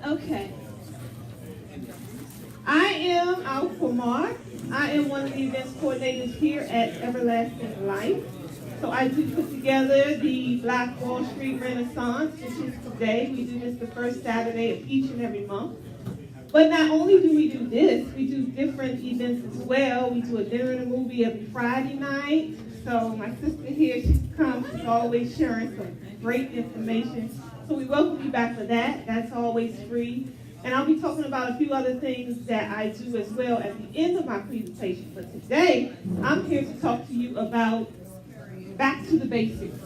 Okay. I am Alqamar. I am one of the events coordinators here at Everlasting Life. So I do put together the Black Wall Street Renaissance, which is today. We do this the first Saturday of each and every month. But not only do we do this, we do different events as well. We do a dinner and a movie every Friday night. So my sister here, she comes, she's always sharing some great information. So we welcome you back for that. That's always free. And I'll be talking about a few other things that I do as well at the end of my presentation. But today, I'm here to talk to you about back to the basics.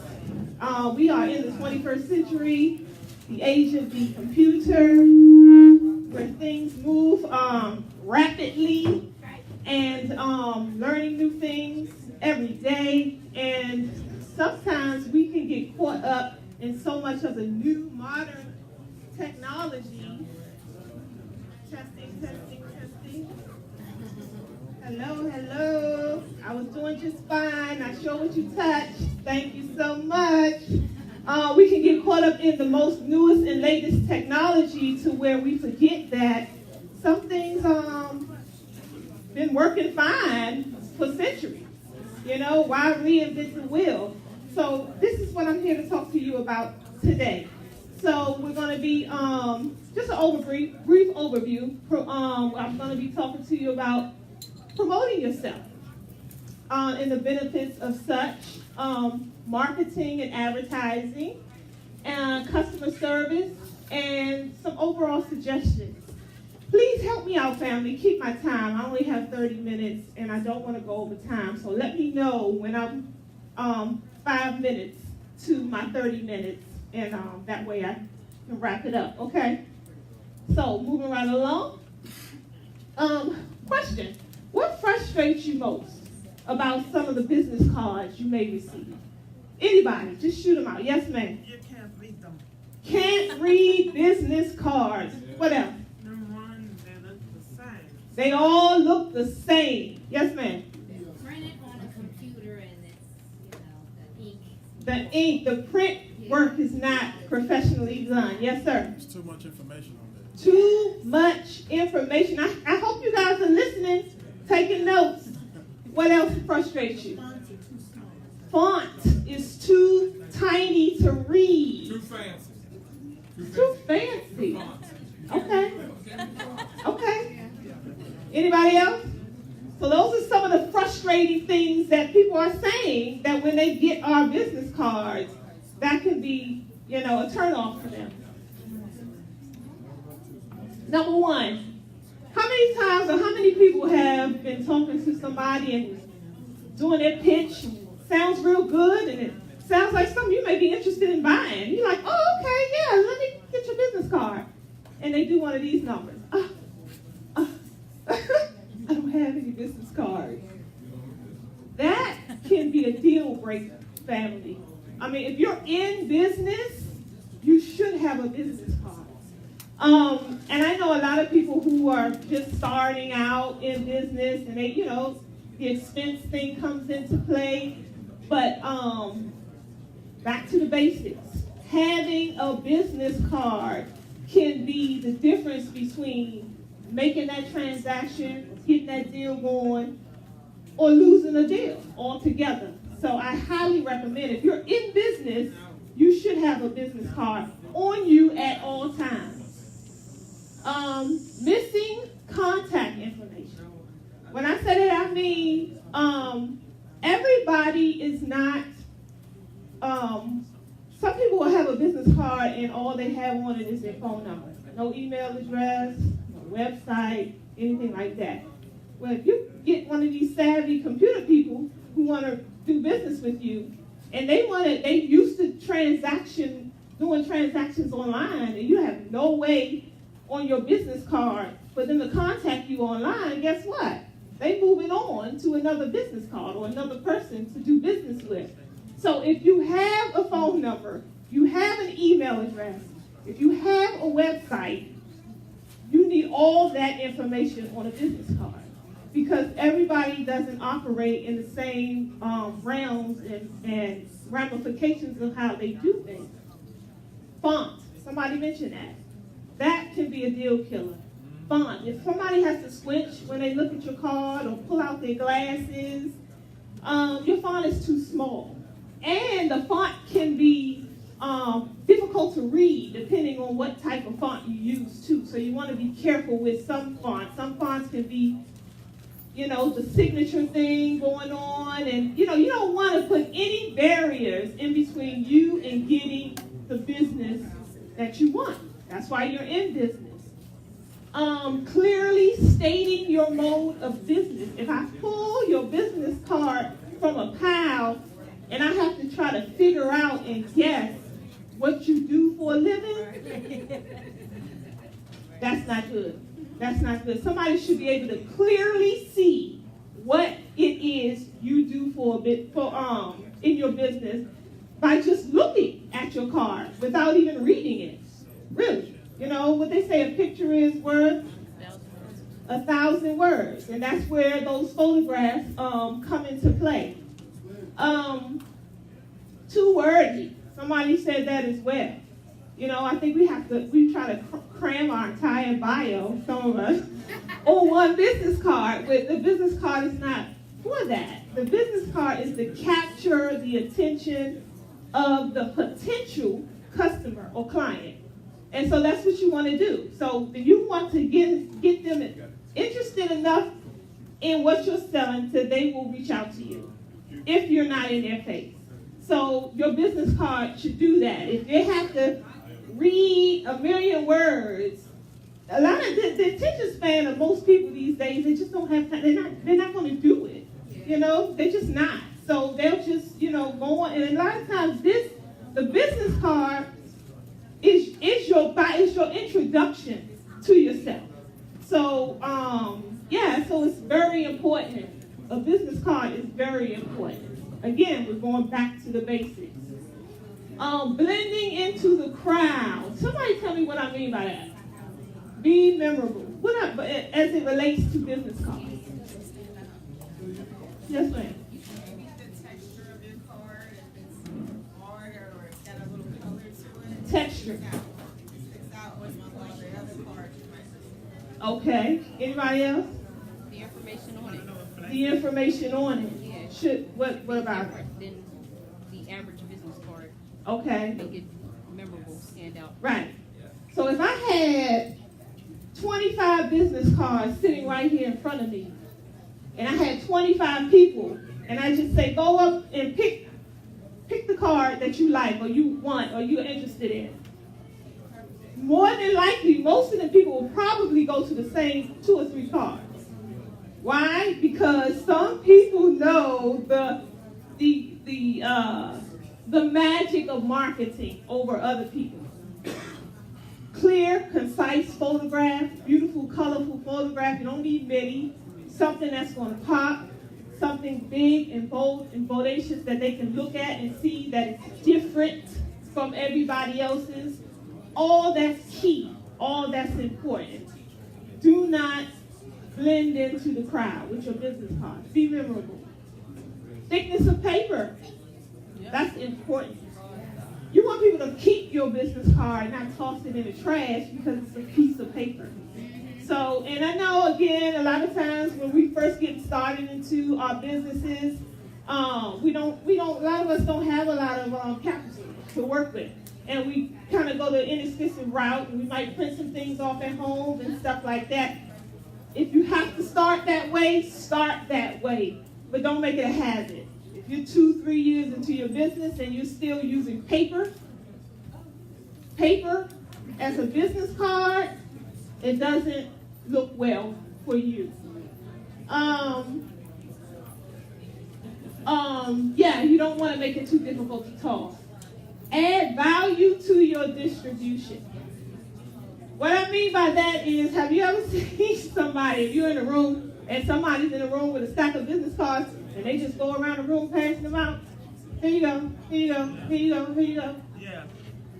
We are in the 21st century, the age of the computer, where things move rapidly and learning new things every day. And sometimes we can get caught up in so much of the new modern technology. Testing, testing, testing. Hello, hello. I was doing just fine. Not sure what you touched. Thank you so much. We can get caught up in the most newest and latest technology to where we forget that some things been working fine for centuries. You know, why reinvent the wheel? So this is what I'm here to talk to you about today. So we're going to be just a brief overview. I'm going to be talking to you about promoting yourself and the benefits of such, marketing and advertising, and customer service, and some overall suggestions. Please help me out, family. Keep my time. I only have 30 minutes, and I don't want to go over time. So let me know when I'm 5 minutes to my 30 minutes, and that way I can wrap it up, okay? So moving right along. Question. What frustrates you most about some of the business cards you may receive? Anybody, just shoot them out. Yes, ma'am. You can't read them. Can't read business cards. What else? Number one, they look the same. They all look the same. Yes, ma'am. Print it on a computer and it's, the ink. The ink, the print work is not professionally done. Yes, sir. There's too much information on there. Too much information. I hope you guys are listening, taking notes. What else frustrates you? Font is too tiny to read. Too fancy. Too fancy. Okay. Okay. Anybody else? So those are some of the frustrating things that people are saying that when they get our business cards, that can be, a turnoff for them. Number one, how many times or how many people have been talking to somebody and doing their pitch? Sounds real good, and it sounds like something you may be interested in buying. You're like, oh, okay, yeah, let me get your business card. And they do one of these numbers. I don't have any business cards. That can be a deal breaker, family. I mean, if you're in business, you should have a business card. And I know a lot of people who are just starting out in business, and they, the expense thing comes into play. But back to the basics. Having a business card can be the difference between making that transaction, getting that deal going, or losing a deal altogether. So I highly recommend, if you're in business, you should have a business card on you at all times. Missing contact information. When I say that, I mean everybody is not, some people will have a business card and all they have on it is their phone number. No email address, no website, anything like that. Well, if you get one of these savvy computer people who want to do business with you, and they used to doing transactions online, and you have no way on your business card for them to contact you online, guess what? They move it on to another business card or another person to do business with. So if you have a phone number, you have an email address, if you have a website, you need all that information on a business card, because everybody doesn't operate in the same realms and ramifications of how they do things. Font, somebody mentioned that. That can be a deal killer. Font. If somebody has to switch when they look at your card or pull out their glasses, your font is too small. And the font can be difficult to read depending on what type of font you use too. So you want to be careful with some fonts. Some fonts can be, the signature thing going on, and you don't want to put any barriers in between you and getting the business that you want. That's why you're in business. Clearly stating your mode of business. If I pull your business card from a pile and I have to try to figure out and guess what you do for a living, that's not good. That's not good. Somebody should be able to clearly see what it is you do in your business by just looking at your card without even reading it. Really. What they say, a picture is worth 1,000 words. And that's where those photographs come into play. Too wordy. Somebody said that as well. I think we try to cram our entire bio, some of us, on one business card, but the business card is not for that. The business card is to capture the attention of the potential customer or client. And so that's what you want to do. So you want to get them interested enough in what you're selling so they will reach out to you if you're not in their face. So your business card should do that. If they have to read 1,000,000 words, a lot of the attention span of most people these days, they just don't have time. They're not going to do it. They're just not. So they'll just, go on. And a lot of times the business card is your introduction to yourself. So, so it's very important. A business card is very important. Again, we're going back to the basics. Blending into the crowd. Somebody tell me what I mean by that. Be memorable. As it relates to business cards. Yes, ma'am. Maybe the texture of your card, if it's hard or it's got a little color to it. Texture. Sticks out with all the other cards you might have. Okay. Anybody else? The information on it. The information on it. Yeah. What about it? Then the average business card. Okay. Make it memorable, stand out. Right. So if I had 25 business cards sitting right here in front of me, and I had 25 people, and I just say, go up and pick the card that you like or you want or you're interested in. More than likely, most of the people will probably go to the same 2 or 3 cards. Why? Because some people know the magic of marketing over other people. Clear, concise photograph, beautiful, colorful photograph. You don't need many. Something that's going to pop, something big and bold and bodacious that they can look at and see that it's different from everybody else's. All that's key. All that's important. Do not blend into the crowd with your business cards. Be memorable. Thickness of paper. That's important. You want people to keep your business card, not toss it in the trash because it's a piece of paper. So, and I know, again, a lot of times when we first get started into our businesses, a lot of us don't have a lot of capital to work with. And we kind of go the inexpensive route, and we might print some things off at home and stuff like that. If you have to start that way, but don't make it a habit. If you're 2-3 years into your business and you're still using paper as a business card, it doesn't look well for you. You don't want to make it too difficult to toss. Add value to your distribution. What I mean by that is, have you ever seen somebody, if you're in a room and somebody's in a room with a stack of business cards and they just go around the room passing them out? Here you go, here you go, here you go, here you go. Yeah.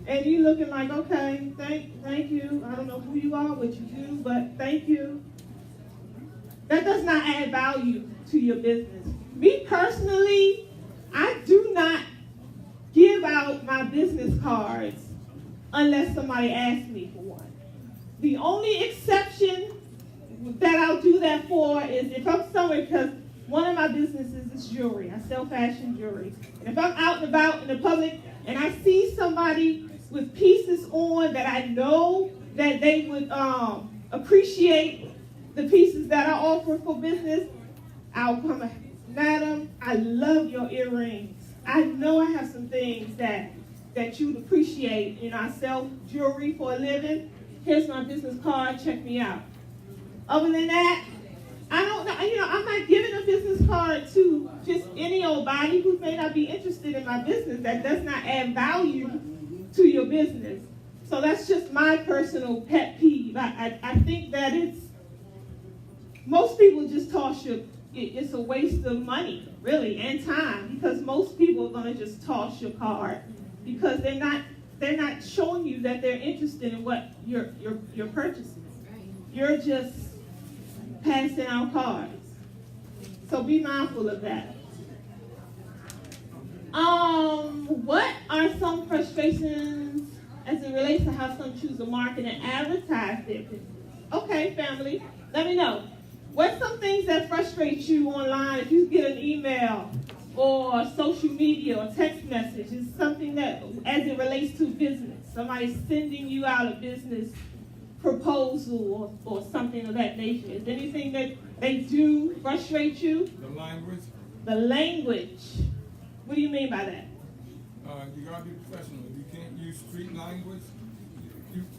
And you looking like, okay, thank you. I don't know who you are, what you do, but thank you. That does not add value to your business. Me personally, I do not give out my business cards unless somebody asks me for one. The only exception that I'll do that for is if I'm somewhere, because one of my businesses is jewelry. I sell fashion jewelry. And if I'm out and about in the public and I see somebody with pieces on that I know that they would appreciate the pieces that I offer for business, I'll come, Madam, I love your earrings. I know I have some things that you'd appreciate. You know, I sell jewelry for a living. Here's my business card. Check me out. Other than that, I don't know. You know, I'm not giving a business card to just any old body who may not be interested in my business. That does not add value to your business. So that's just my personal pet peeve. I think that most people just toss it's a waste of money, really, and time, because most people are going to just toss your card because they're not showing you that they're interested in what you're purchasing. You're just passing out cards. So be mindful of that. What are some frustrations as it relates to how some choose to market and advertise their business? Okay, family, let me know. What's some things that frustrate you online if you get an email or social media or text message? It's something that, as it relates to business, somebody's sending you out a business proposal or something of that nature. Is anything that they do frustrate you? The language. The language. What do you mean by that? You gotta be professional. You can't use street language.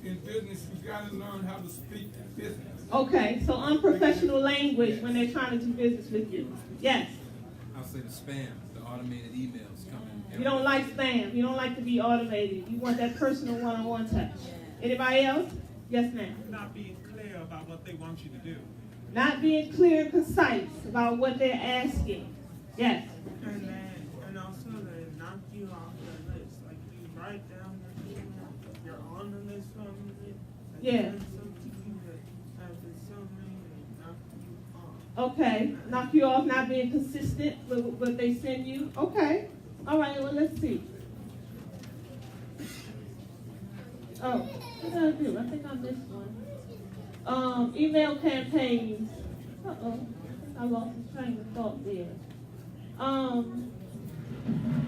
In business, you gotta learn how to speak business. Okay, so unprofessional language when they're trying to do business with you. Yes. I'll say the spam, the automated emails coming. You don't like spam. You don't like to be automated. You want that personal one-on-one touch. Anybody else? Yes, ma'am. Not being clear about what they want you to do. Not being clear and concise about what they're asking. Yes. And also they knock you off the list. Like you write down you're on the list from it. Yeah. Okay. Knock you off not being consistent with what they send you. Okay. All right, well, let's see. Oh, what did I do? I think I missed one. Email campaigns. Uh-oh. I think I lost the train of thought there.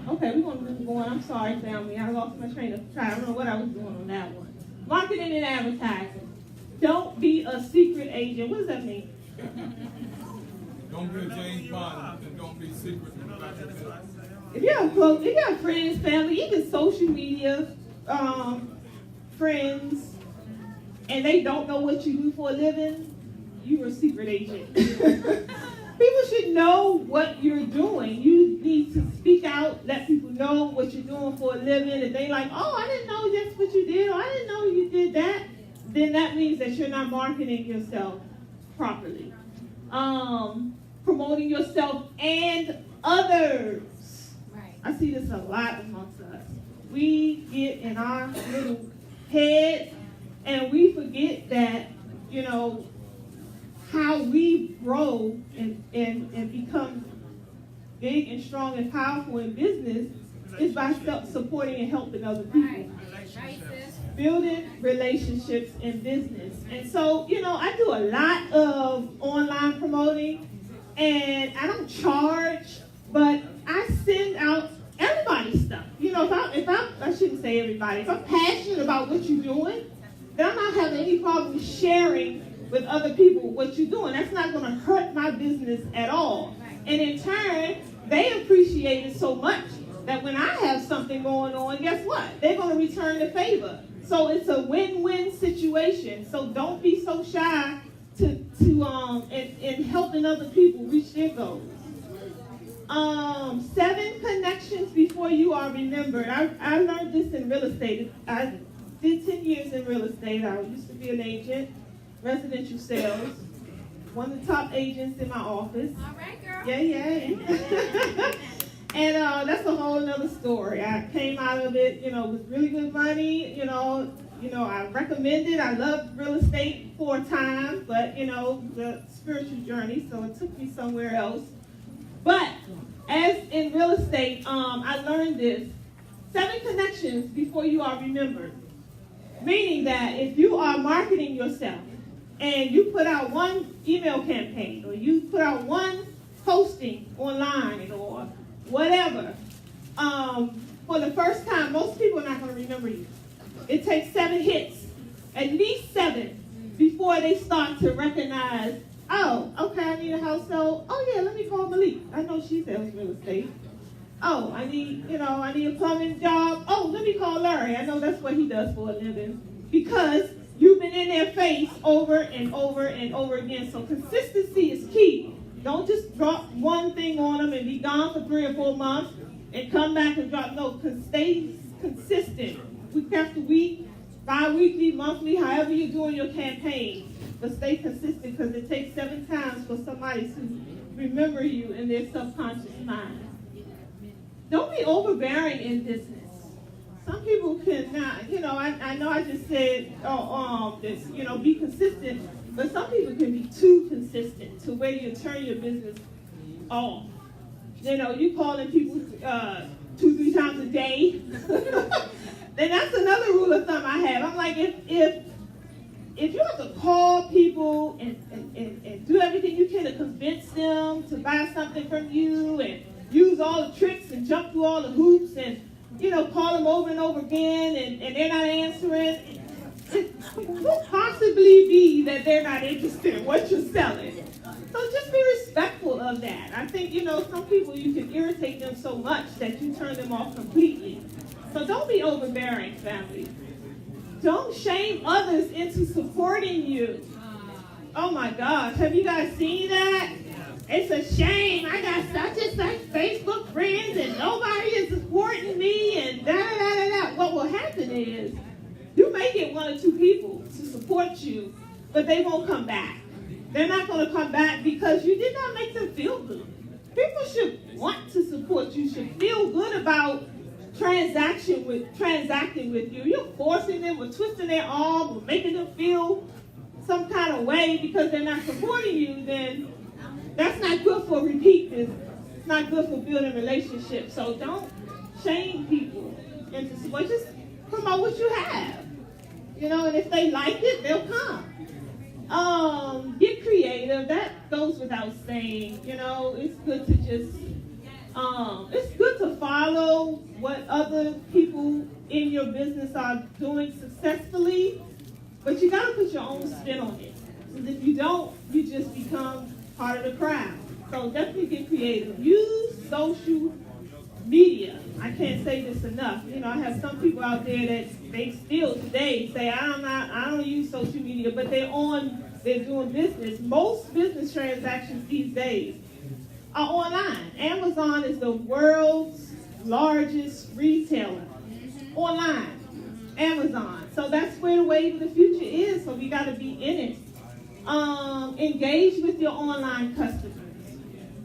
Okay, we're going to move on. I'm sorry, family. I lost my train of thought. I don't know what I was doing on that one. Marketing and advertising. Don't be a secret agent. What does that mean? Don't be a James Bond and don't be secret. If you have friends, family, even social media friends, and they don't know what you do for a living, you're a secret agent. People should know what you're doing. You need to speak out, let people know what you're doing for a living. If they like, oh, I didn't know that's what you did, or I didn't know you did that, then that means that you're not marketing yourself properly. Promoting yourself and others. Right. I see this a lot amongst us. We get in our little heads and we forget that, you know, how we grow and become big and strong and powerful in business is by supporting and helping other people. Right. Right, sis. Building relationships in business. And so, you know, I do a lot of online promoting, and I don't charge, but I send out everybody's stuff. You know, I shouldn't say everybody. If I'm passionate about what you're doing, then I'm not having any problem sharing with other people what you're doing. That's not going to hurt my business at all. And in turn, they appreciate it so much that when I have something going on, guess what? They're going to return the favor. So it's a win-win situation. So don't be so shy in helping other people reach their goals. 7 connections before you are remembered. I learned this in real estate. I did 10 years in real estate. I used to be an agent, residential sales, one of the top agents in my office. All right, girl. Yeah. And that's a whole nother story. I came out of it, you know, with really good money. You know, I recommend it. I loved real estate for a time, but you know, the spiritual journey, so it took me somewhere else. But as in real estate, I learned this: 7 connections before you are remembered. Meaning that if you are marketing yourself, and you put out one email campaign, or you put out one posting online, or whatever, for the first time, most people are not going to remember you. It takes 7 hits, at least 7, before they start to recognize, oh, okay, I need a household. Oh yeah, let me call Malik. I know she sells real estate. Oh, I need a plumbing job. Oh, let me call Larry. I know that's what he does for a living. Because you've been in their face over and over and over again. So consistency is key. Don't just drop one thing on them and be gone for 3 or 4 months and come back and drop. No, stay consistent. Week after week, bi-weekly, monthly, however you're doing your campaign. But stay consistent, because it takes 7 times for somebody to remember you in their subconscious mind. Don't be overbearing in business. Some people cannot, I know I just said, this, be consistent, but some people can be too consistent to where you turn your business off. You calling people 2-3 times a day. Then that's another rule of thumb I have. I'm like, if you have to call people and do everything you can to convince them to buy something from you, and use all the tricks and jump through all the hoops, and call them over and over again, and they're not answering, it could possibly be that they're not interested in what you're selling. So just be respectful of that. I think, some people, you can irritate them so much that you turn them off completely. So don't be overbearing, family. Don't shame others into supporting you. Oh my gosh, have you guys seen that? It's a shame. I got such and such Facebook friends and nobody is supporting me and da-da-da-da-da. What will happen is you may get 1 or 2 people to support you, but they won't come back. They're not going to come back because you did not make them feel good. People should want to support you, should feel good about transacting with you. You're forcing them or twisting their arm or making them feel some kind of way because they're not supporting you, then that's not good for repeat business. It's not good for building relationships. So don't shame people into support. Just promote what you have. And if they like it, they'll come. Get creative. That goes without saying. It's good to just it's good to follow what other people in your business are doing successfully, but you gotta put your own spin on it. Because if you don't, you just become part of the crowd. So definitely get creative. Use social media. I can't say this enough. I have some people out there that they still today say, I don't use social media, but they're doing business. Most business transactions these days are online. Amazon is the world's largest retailer. Online. Amazon. So that's where the wave of the future is. So we got to be in it. Engage with your online customers.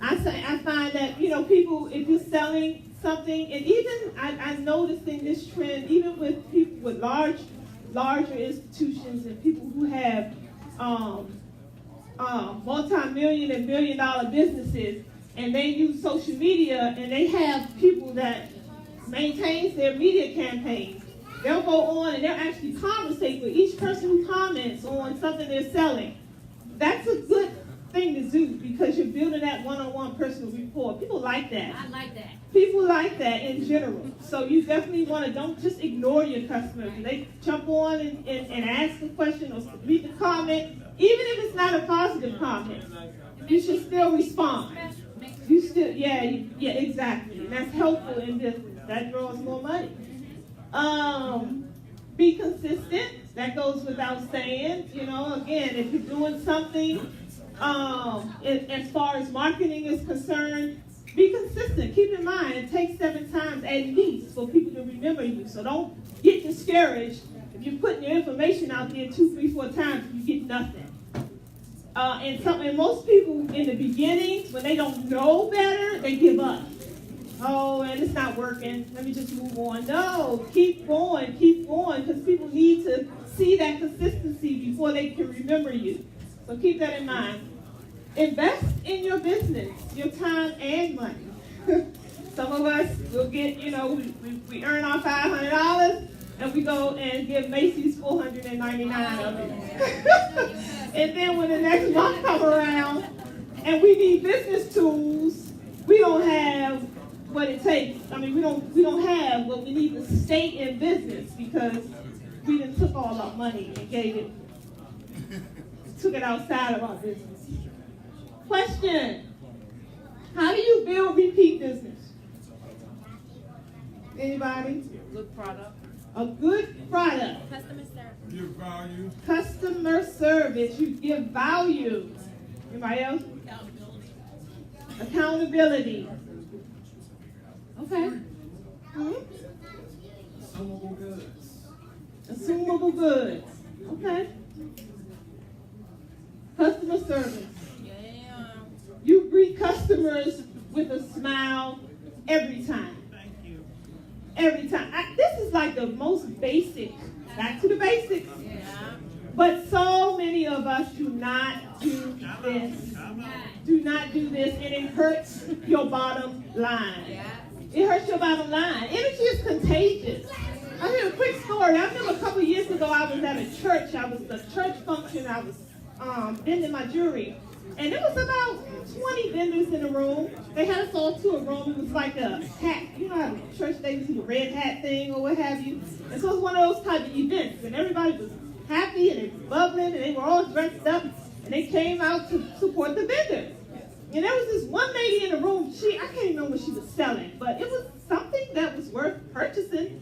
I find that, people, if you're selling something, and even I'm noticing this trend, even with people with larger institutions and people who have multi-million and billion-dollar businesses, and they use social media, and they have people that maintains their media campaigns. They'll go on and they'll actually conversate with each person who comments on something they're selling. That's a good thing to do because you're building that one-on-one personal rapport. People like that. I like that. People like that in general. So you definitely want to, don't just ignore your customers. When they jump on and ask a question or read the comment, even if it's not a positive comment, you should still respond. You still, yeah, exactly. And that's helpful in business. That draws more money. Be consistent. That goes without saying. Again, if you're doing something, as far as marketing is concerned, be consistent. Keep in mind, it takes 7 times at least for people to remember you. So don't get discouraged if you're putting your information out there 2, 3, 4 times and you get nothing. And most people in the beginning, when they don't know better, they give up. Oh, and it's not working. Let me just move on. No, keep going, because people need to see that consistency before they can remember you. So keep that in mind. Invest in your business, your time and money. Some of us will get, we earn our $500, and we go and give Macy's 499 of it. And then when the next month come around and we need business tools, we don't have what it takes. I mean, we don't have what we need to stay in business because we done took all our money and took it outside of our business. Question: how do you build repeat business? Anybody? Good product. A good product. Customer service. Give value. Customer service. You give value. Anybody else? Accountability. Okay. Consumable goods. Assumable goods. Okay. Customer service. Yeah. You greet customers with a smile every time. Thank you. Every time. This is like the most basic. Back to the basics. Yeah. But so many of us do not do this. Do not do this, and it hurts your bottom line. Yeah. It hurts your bottom line. Energy is contagious. I hear a quick story. I remember a couple of years ago, I was at a church. I was at a church function. I was vending my jewelry. And there was about 20 vendors in the room. They had us all to a room. It was like a hat. You know how church days do the red hat thing or what have you. And so it was one of those type of events. And everybody was happy and they were bubbling and they were all dressed up. And they came out to support the vendors. And there was this one lady in the room. I can't even know what she was selling. But it was something that was worth purchasing.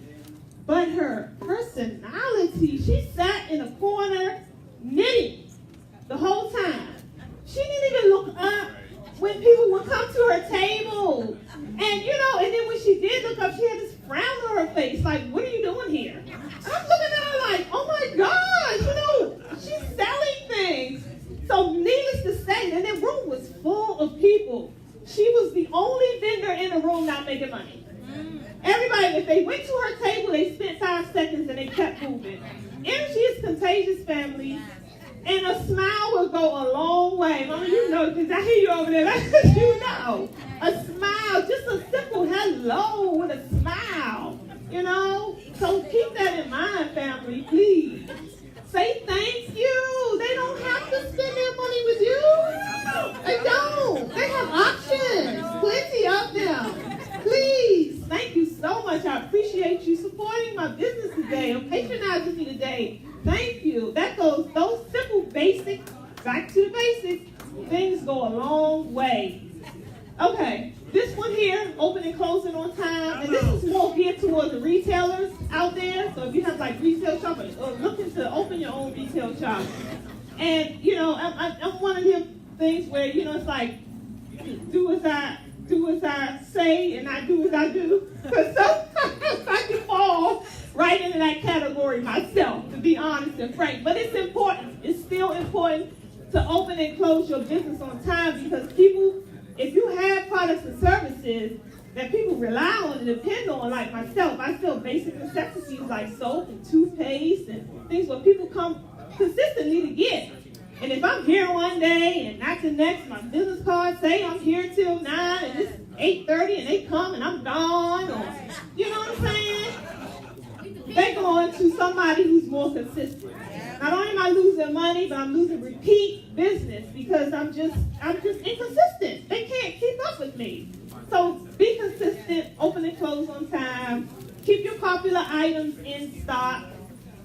But her personality, she sat in a corner knitting the whole time. She didn't even look up when people would come to her table. And then when she did look up, she had this frown on her face, like, what are you doing here? And I'm looking at her like, oh my gosh, she's selling things. So needless to say, and the room was full of people. She was the only vendor in the room not making money. Everybody, if they went to her table, they spent 5 seconds and they kept moving. Energy is contagious, family. And a smile will go a long way. Mama, you know, because I hear you over there. That's what you know. A smile, just a simple hello with a smile. So keep that in mind, family, please. Say thank you. They don't have to spend their money with you. They don't. They have options. Plenty of them. Please. Thank you so much. I appreciate you supporting my business today and patronizing me today. Thank you. Those simple basic, back to the basics, things go a long way. Okay, this one here, open and closing on time, and this is more geared towards the retailers out there. So if you have like retail shop or looking to open your own retail shop, and I'm one of them things where it's like do as I say and I do as I do. Because sometimes I can fall right into that category myself, to be honest and frank. But it's important. It's still important to open and close your business on time because people, if you have products and services that people rely on and depend on, like myself, I sell basic necessities like soap and toothpaste and things where people come consistently to get. And if I'm here one day and not the next, my business card say I'm here till 9 and it's 8:30 and they come and I'm gone, or you know what I'm saying? They go on to somebody who's more consistent. Not only am I losing money, but I'm losing repeat business because I'm just inconsistent. They can't keep up with me. So be consistent, open and close on time, keep your popular items in stock.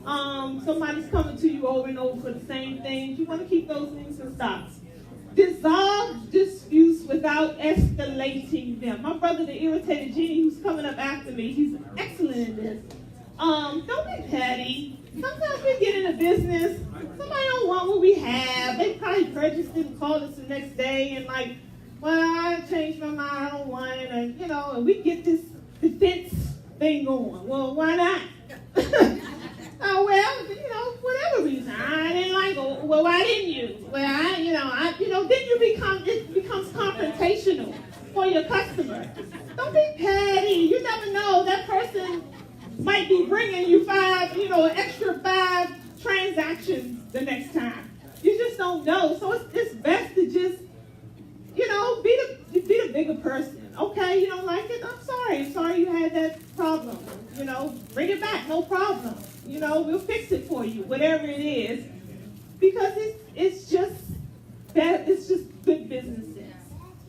Somebody's coming to you over and over for the same things. You want to keep those things in stock. Dissolve disputes without escalating them. My brother, the irritated genie, who's coming up after me, he's excellent in this. Don't be petty. Sometimes we get in a business, somebody don't want what we have. They probably purchased it and called us the next day and like, well, I changed my mind, I don't want it, and we get this defense thing going. Well, why not? Whatever reason. I didn't like it. Well, why didn't you? Well, then it becomes confrontational for your customer. Don't be petty. You never know. That person might be bringing you an extra 5 transactions the next time. You just don't know. So it's best to just, be the bigger person. Okay, you don't like it? I'm sorry. I'm sorry you had that problem. bring it back, no problem. We'll fix it for you, whatever it is, because it's just good business sense.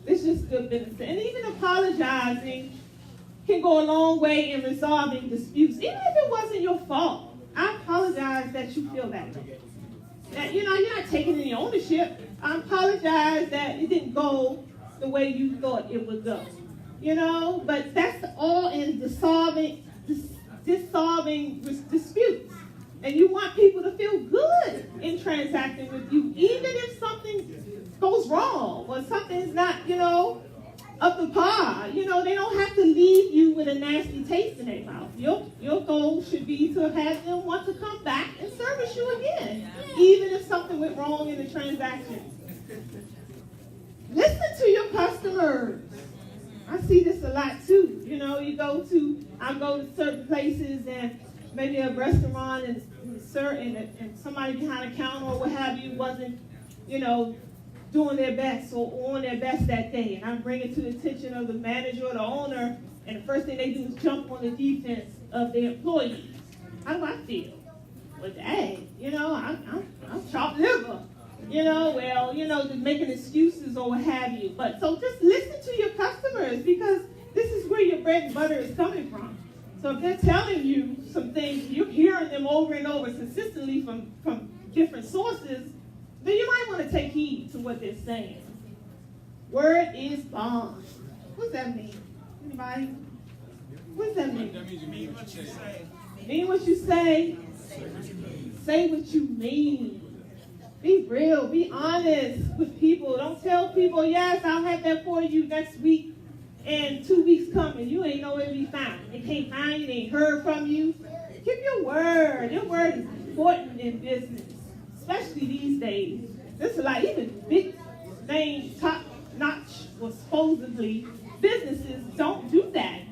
It's just good business, and even apologizing can go a long way in resolving disputes, even if it wasn't your fault. I apologize that you feel that way. That you're not taking any ownership. I apologize that it didn't go the way you thought it would go. But that's all in dissolving disputes. And you want people to feel good in transacting with you, even if something goes wrong or something's not, up to par. They don't have to leave you with a nasty taste in their mouth. Your goal should be to have them want to come back and service you again, even if something went wrong in the transaction. Listen to your customers. I see this a lot too. I go to certain places and maybe a restaurant and somebody behind the counter or what have you wasn't, doing their best or on their best that day. And I bring it to the attention of the manager or the owner, and the first thing they do is jump on the defense of their employees. How do I feel? Well, dang, I'm chopped liver. Just making excuses or what have you. But so just listen to your customers, because this is where your bread and butter is coming from. So if they're telling you some things, you're hearing them over and over consistently from different sources, then you might want to take heed to what they're saying. Word is bond. What's that mean? Anybody? What's that mean? That means you mean what you say. Mean what you say. Say what you mean. Be real. Be honest with people. Don't tell people, yes, I'll have that for you next week, and 2 weeks coming. You ain't nowhere to be found. They can't find you. They ain't heard from you. Keep your word. Your word is important in business, especially these days. This is like even big name, top notch, or supposedly businesses don't do that.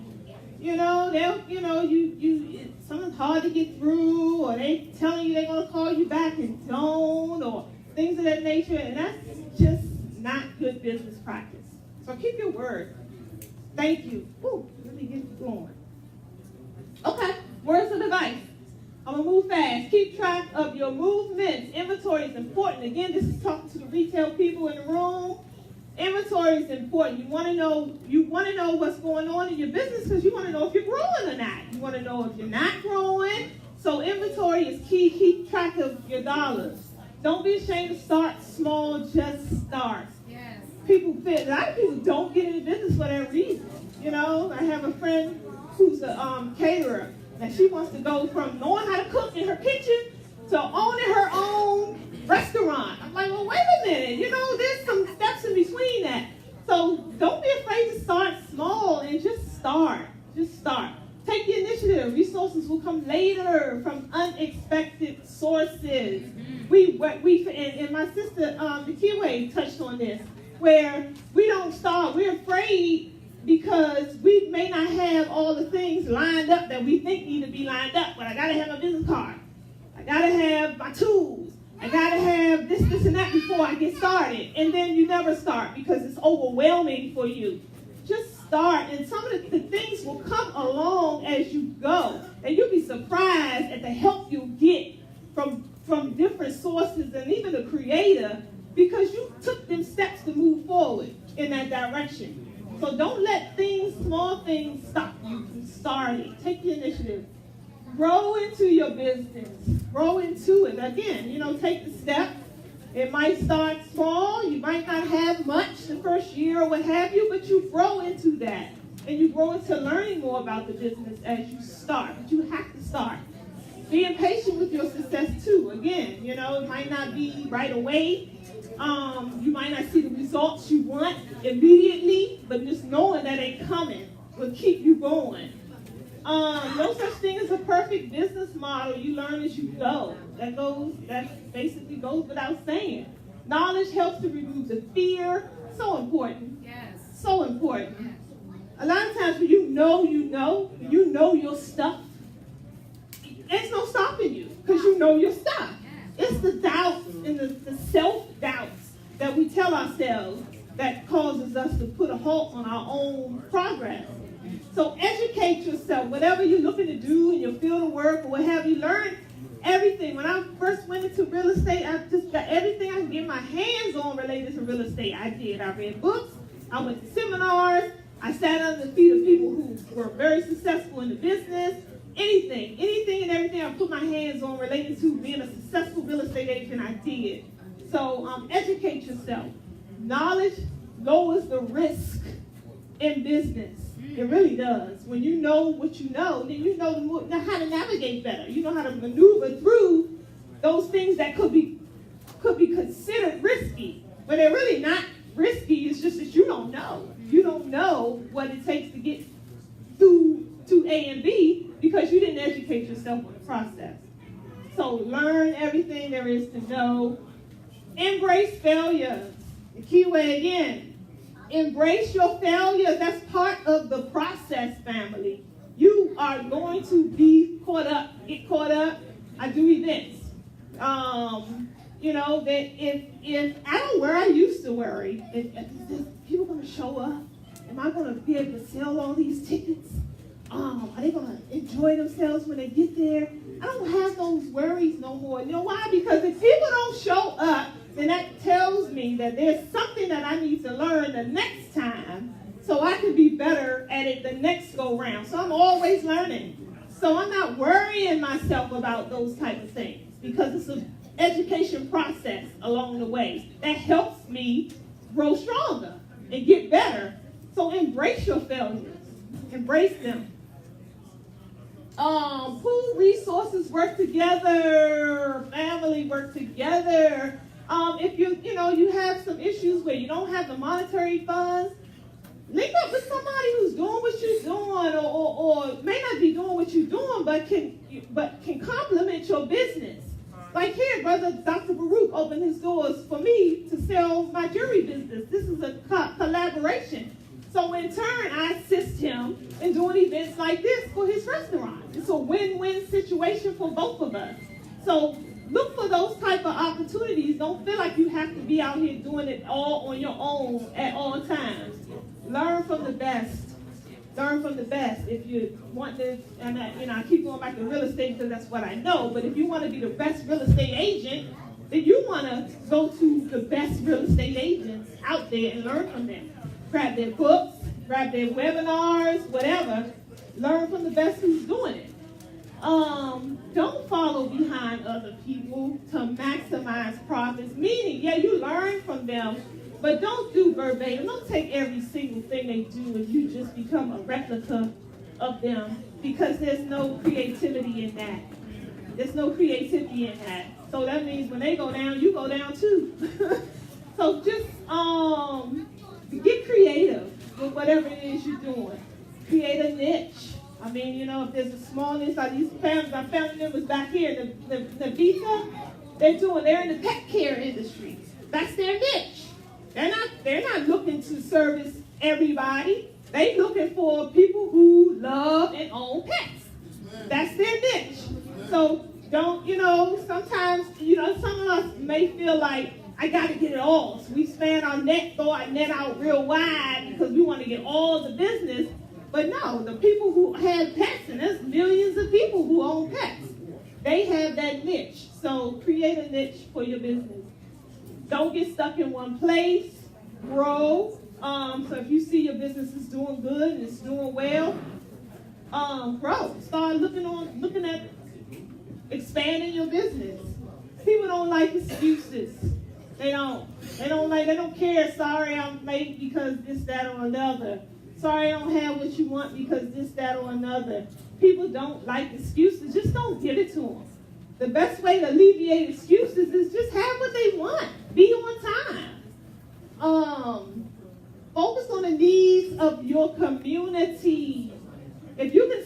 Something's hard to get through, or they telling you they're gonna call you back and don't, or things of that nature, and that's just not good business practice. So keep your word. Thank you. Ooh, let me get going. Okay, words of advice. I'm going to move fast. Keep track of your movements. Inventory is important. Again, this is talking to the retail people in the room. Inventory is important. You want to know what's going on in your business, because you want to know if you're growing or not. You want to know if you're not growing. So inventory is key. Keep track of your dollars. Don't be ashamed to start small. Just start. Yes. A lot of people don't get into business for that reason. I have a friend who's a caterer, and she wants to go from knowing how to cook in her kitchen to owning her own restaurant. I'm like, well, wait a minute. There's some steps in between that. So don't be afraid to start small and just start. Just start. Take the initiative. Resources will come later from unexpected sources. And my sister, Nikiwe, touched on this, where we don't start. We're afraid because we may not have all the things lined up that we think need to be lined up. But I got to have my business card. I got to have my tools. I got to have this, and that before I get started. And then you never start because it's overwhelming for you. Just start, and some of the things will come along as you go. And you'll be surprised at the help you'll get from different sources and even the creator, because you took them steps to move forward in that direction. So don't let small things stop you from starting. Take the initiative. Grow into your business. Grow into it. Again, take the step. It might start small. You might not have much the first year or what have you, but you grow into that. And you grow into learning more about the business as you start. But you have to start. Being patient with your success too. Again, it might not be right away. You might not see the results you want immediately, but just knowing that they're coming will keep you going. No such thing as a perfect business model. You learn as you go. That basically goes without saying. Knowledge helps to remove the fear. So important. Yes. So important. Yes. A lot of times when you know your stuff, there's no stopping you because you know your stuff. Yes. It's the doubts and the self-doubts that we tell ourselves that causes us to put a halt on our own progress. So educate yourself. Whatever you're looking to do in your field of work or what have you, learn everything. When I first went into real estate, I just got everything I could get my hands on related to real estate. I did. I read books. I went to seminars. I sat under the feet of people who were very successful in the business. Anything and everything I put my hands on related to being a successful real estate agent, I did. So educate yourself. Knowledge lowers the risk in business. It really does. When you know what you know, then you know how to navigate better. You know how to maneuver through those things that could be considered risky, but they're really not risky. It's just that you don't know. You don't know what it takes to get through to A and B because you didn't educate yourself on the process. So learn everything there is to know. Embrace failure. The key way again. Embrace your failures. That's part of the process, family. You are going to be caught up. Get caught up. I do events. You know, that if I don't worry, I used to worry. If people going to show up? Am I going to be able to sell all these tickets? Are they going to enjoy themselves when they get there? I don't have those worries no more. You know why? Because if people don't show up, then that tells me that there's something that I need to learn the next time so I can be better at it the next go round. So I'm always learning. So I'm not worrying myself about those type of things because it's an education process along the way that helps me grow stronger and get better. So embrace your failures. Embrace them. Pool resources work together. Family work together. If you have some issues where you don't have the monetary funds, link up with somebody who's doing what you're doing, or may not be doing what you're doing, but can complement your business. Like here, Brother Dr. Baruch opened his doors for me to sell my jewelry business. This is a collaboration. So in turn, I assist him in doing events like this for his restaurant. It's a win-win situation for both of us. So look for those type of opportunities. Don't feel like you have to be out here doing it all on your own at all times. Learn from the best. Learn from the best. If you want to, and I keep going back to real estate because that's what I know, but if you want to be the best real estate agent, then you want to go to the best real estate agents out there and learn from them. Grab their books, grab their webinars, whatever. Learn from the best who's doing it. Don't follow behind other people to maximize profits. Meaning, yeah, you learn from them, but don't do verbatim. Don't take every single thing they do and you just become a replica of them because there's no creativity in that. There's no creativity in that. So that means when they go down, you go down too. So just get creative with whatever it is you're doing. Create a niche. I mean, if there's a small niche, like these families, my family members back here, the Vita, they're in the pet care industry. That's their niche. They're not looking to service everybody. They're looking for people who love and own pets. That's their niche. So don't, sometimes, some of us may feel like, I got to get it all. So we span our net, throw our net out real wide because we want to get all the business. But no, the people who have pets, and there's millions of people who own pets, they have that niche. So create a niche for your business. Don't get stuck in one place. Grow. So if you see your business is doing good and it's doing well, grow. Start looking at expanding your business. People don't like excuses. They don't care. Sorry, I'm late because this, that, or another. Sorry, I don't have what you want because this, that, or another. People don't like excuses. Just don't give it to them. The best way to alleviate excuses is just have what they want. Be on time. Focus on the needs of your community. If you can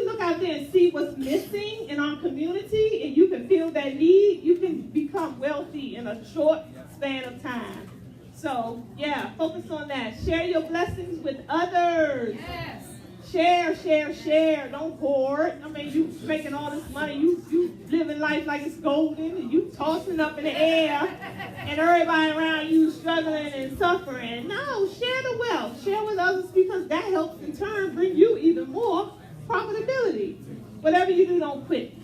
look out there and see what's missing in our community, and you can fill that need, you can become wealthy in a short span of time. So, yeah, focus on that. Share your blessings with others. Yes. Share, share, share. Don't hoard. I mean, you making all this money. You living life like it's golden, and you tossing up in the air, and everybody around you struggling and suffering. No, share the wealth. Share with others because that helps in turn bring you even more profitability. Whatever you do, don't quit.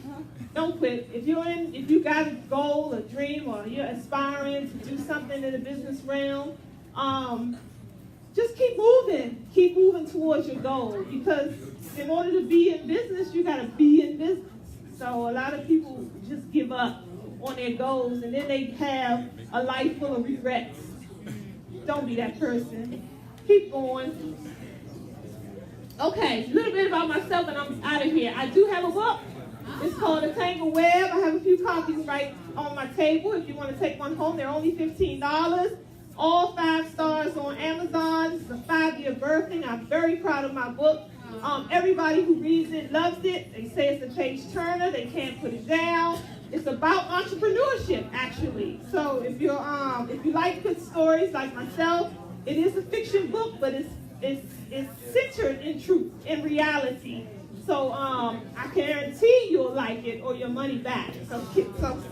Don't quit. If you got a goal, a dream, or you're aspiring to do something in the business realm, just keep moving towards your goal, because in order to be in business, you got to be in business. So a lot of people just give up on their goals, and then they have a life full of regrets. Don't be that person. Keep going. Okay, a little bit about myself, and I'm out of here. I do have a book. It's called A Tangled Web. I have a few copies right on my table. If you want to take one home, they're only $15. All 5 stars on Amazon. This is a 5-year birthing. I'm very proud of my book. Everybody who reads it loves it. They say it's a page turner. They can't put it down. It's about entrepreneurship, actually. So if you like good stories like myself, it is a fiction book, but it's centered in truth, in reality. So I guarantee you'll like it or your money back. So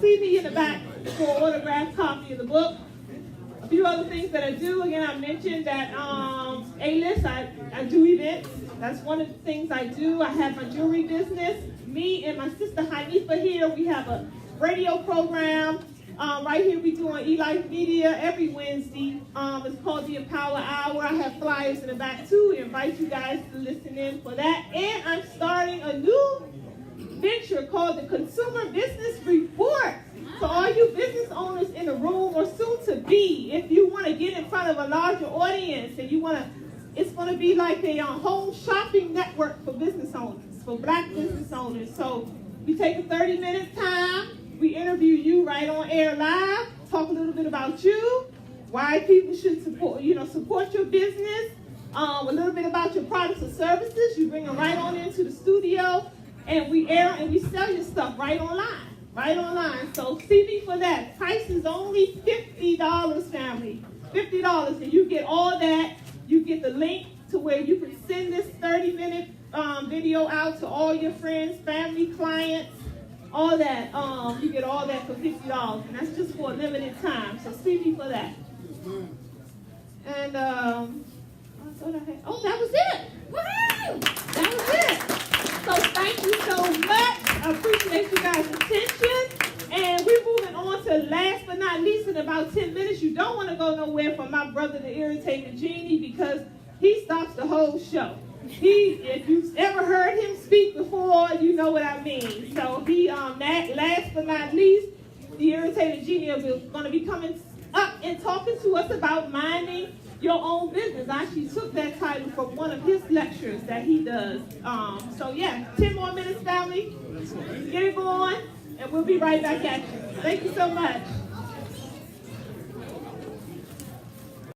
see me in the back for an autographed copy of the book. A few other things that I do. Again, I mentioned that A-list, I do events. That's one of the things I do. I have my jewelry business. Me and my sister Hanifa here, we have a radio program. Right here we do on eLife Media every Wednesday. It's called the Empower Hour. I have flyers in the back too. I invite you guys to listen in for that. And I'm starting a new venture called the Consumer Business Report. So all you business owners in the room, or soon to be, if you want to get in front of a larger audience and it's going to be like a home shopping network for business owners, for black business owners. So we take a 30-minute time. We interview you right on air live, talk a little bit about you, why people should support your business, a little bit about your products or services. You bring them right on into the studio, and we air and we sell your stuff right online. So see me for that. Price is only $50, family. $50, and you get all that. You get the link to where you can send this 30-minute video out to all your friends, family, clients. All that, you get all that for $50, and that's just for a limited time. So see me for that. And that was it. Woohoo! That was it. So thank you so much. I appreciate you guys' attention. And we're moving on to last but not least in about 10 minutes. You don't want to go nowhere from my brother, the irritated genie, because he stops the whole show. If you've ever heard him speak before, you know what I mean. So last but not least, the irritated genie is going to be coming up and talking to us about minding your own business. I actually took that title from one of his lectures that he does. 10 more minutes, family. Get it going, and we'll be right back at you. Thank you so much.